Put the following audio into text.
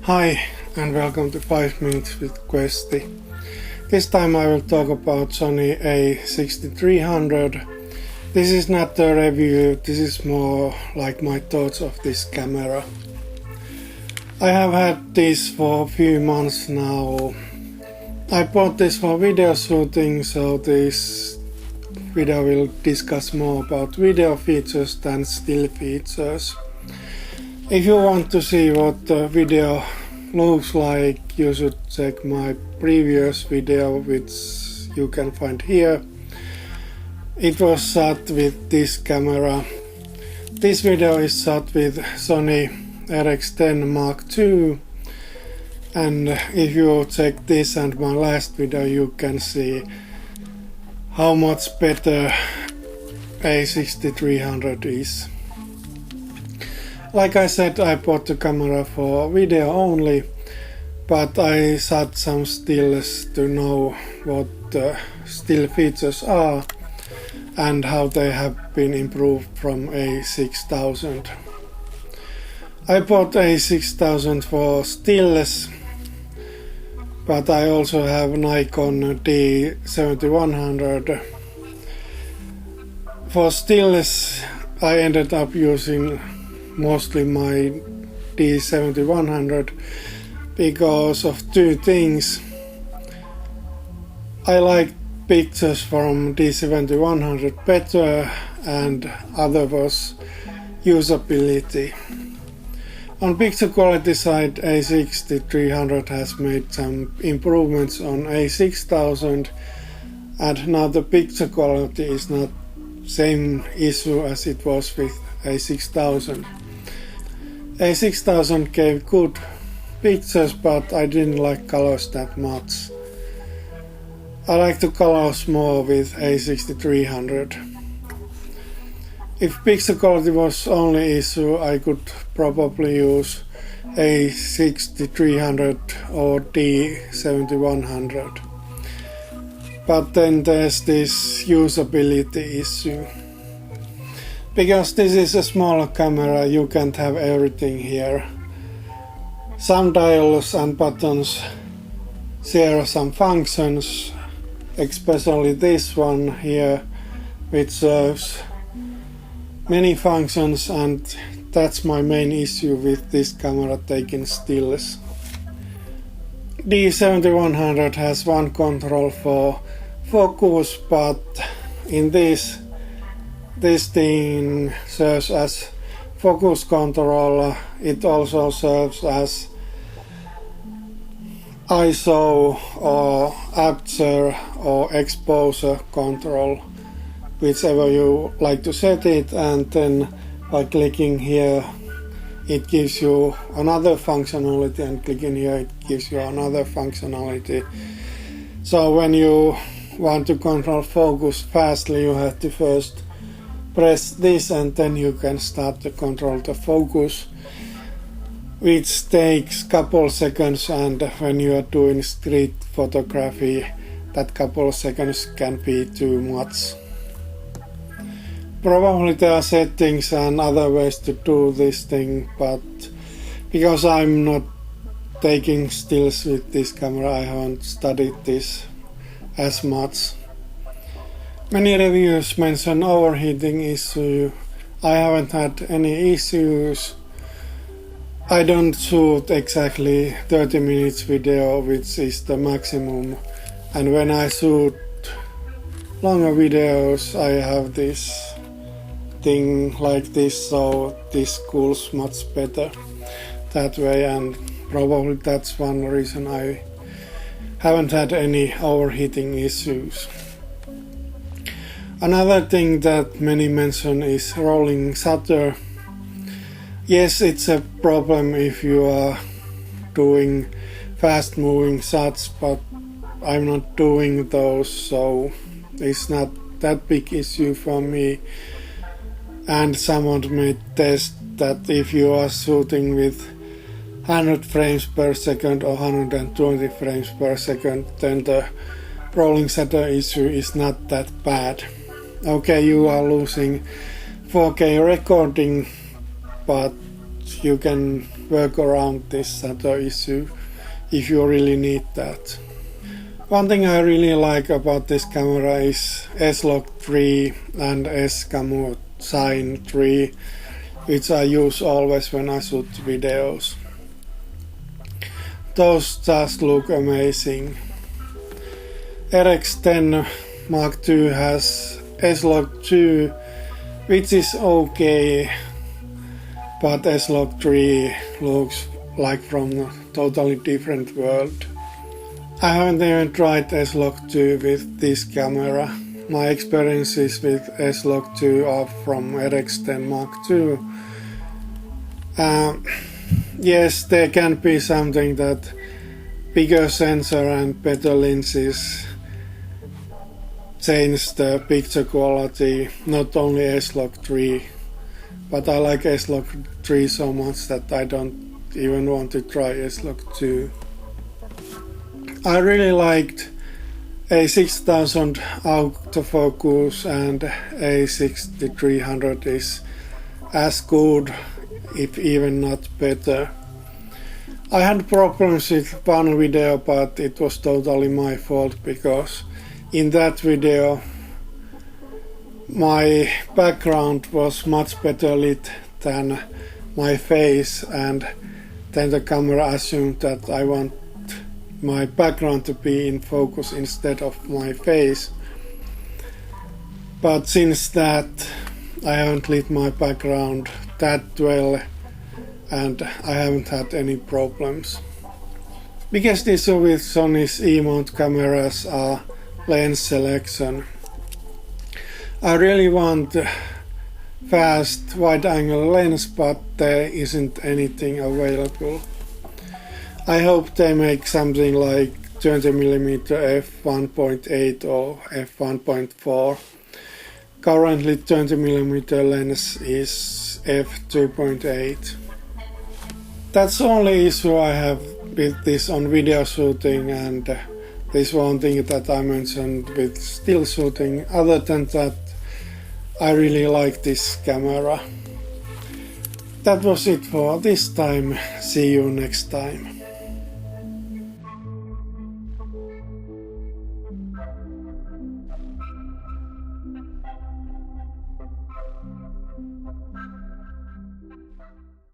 Hi and welcome to 5 Minutes with Kvesti. This time I will talk about Sony A6300. This is not a review, this is more like my thoughts of this camera. I have had this for a few months now. I bought this for video shooting, so this video will discuss more about video features than still features. If you want to see what the video looks like, you should check my previous video, which you can find here. It was shot with this camera. This video is shot with Sony RX10 Mark II, and if you check this and my last video, you can see how much better A6300 is. Like I said, I bought the camera for video only, but I shot some stills to know what the still features are and how they have been improved from A6000. I bought A6000 for stills, but I also have Nikon D7100. For stills, I ended up using mostly my D7100 because of two things. I like pictures from D7100 better, and other was usability. On picture quality side, A6300 has made some improvements on A6000, and now the picture quality is not same issue as it was with A6000. A6000 gave good pictures, but I didn't like colors that much. I like the colors more with A6300. If picture quality was only issue, I could probably use A6300 or D7100. But then there's this usability issue. Because this is a smaller camera, you can't have everything here. Some dials and buttons share some functions, especially this one here, which serves many functions, and that's my main issue with this camera taking stills. D7100 has one control for focus, but in this thing serves as focus controller. It also serves as ISO or aperture or exposure control, whichever you like to set it, and then by clicking here it gives you another functionality, and clicking here it gives you another functionality. So when you want to control focus fastly, you have to first press this, and then you can start to control the focus, which takes couple seconds, and when you are doing street photography, that couple seconds can be too much. Probably there are settings and other ways to do this thing, but because I'm not taking stills with this camera, I haven't studied this as much. Many reviews mention overheating issue. I haven't had any issues. I don't shoot exactly 30 minutes video, which is the maximum, and when I shoot longer videos I have this thing like this, so this cools much better that way, and probably that's one reason I haven't had any overheating issues. Another thing that many mention is rolling shutter. Yes, it's a problem if you are doing fast moving shots, but I'm not doing those, so it's not that big issue for me. And someone may test that if you are shooting with 100 frames per second or 120 frames per second, then the rolling shutter issue is not that bad. Okay, you are losing 4K recording, but you can work around this shutter issue if you really need that. One thing I really like about this camera is S-Log 3 and S-Camo Sign 3, which I use always when I shoot videos. Those just look amazing. RX10 Mark II has S-Log 2, which is okay, but S-Log 3 looks like from a totally different world. I haven't even tried S-Log 2 with this camera. My experiences with S-Log 2 are from RX10 Mark II. Yes, there can be something that bigger sensor and better lenses change the picture quality, not only S-Log 3, but I like S-Log 3 so much that I don't even want to try S-Log 2. I really liked A6000 autofocus, and A6300 is as good, if even not better. I had problems with one video, but it was totally my fault, because in that video my background was much better lit than my face, and then the camera assumed that I want my background to be in focus instead of my face. But since that, I haven't lit my background that well, and I haven't had any problems. Biggest issue with Sony's E-mount cameras are lens selection. I really want fast wide-angle lens, but there isn't anything available. I hope they make something like 20mm f1.8 or f1.4. Currently 20mm lens is f2.8. That's the only issue I have with this on video shooting, and this one thing that I mentioned with still shooting. Other than that, I really like this camera. That was it for this time. See you next time.